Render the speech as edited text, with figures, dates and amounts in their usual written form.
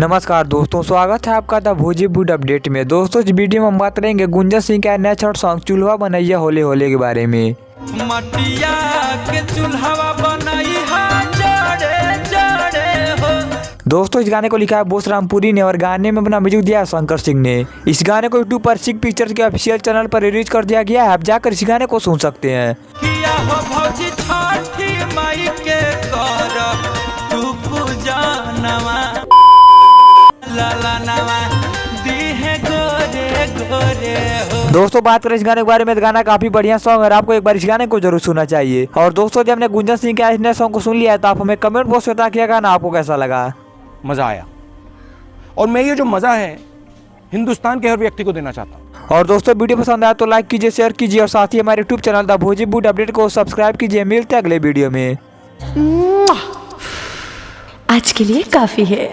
नमस्कार दोस्तों, स्वागत है आपका द भोजपुरी अपडेट में। दोस्तों इस वीडियो में हम बात करेंगे गुंजन सिंह का नया शॉर्ट सॉन्ग चूल्हा बनैया होले होले के बारे में। मटिया के चूल्हा बनैया जड़े जड़े हो। दोस्तों इस गाने को लिखा है बोस रामपुरी ने और गाने में अपना म्यूजिक दिया है शंकर सिंह ने। इस गाने को यूट्यूब पर सिक पिक्चर्स के ऑफिशियल चैनल पर रिलीज कर दिया गया है। आप जाकर इस गाने को सुन सकते हैं। किया हो भौजी छठी माई के कर तू पूजा नवा लाला नवा दीहे गोरे गोरे हो। दोस्तों बात करें इस गाने के बारे में तो गाना काफी बढ़िया सॉन्ग है और आपको एक बार इस गाने को जरूर सुनना चाहिए। और दोस्तों जब हमने गुंजन सिंह के इस नए सॉन्ग को सुन लिया है तो आप हमें कमेंट बॉक्स में बता के गाना आपको कैसा लगा। मजा आया और मैं ये जो मजा है हिंदुस्तान के हर व्यक्ति को देना चाहता हूँ। और दोस्तों वीडियो पसंद आया तो लाइक कीजिए, शेयर कीजिए और साथ ही हमारे YouTube channel the Bhojpuri update को सब्सक्राइब कीजिए। मिलते हैं अगले वीडियो में। आज के लिए काफी है।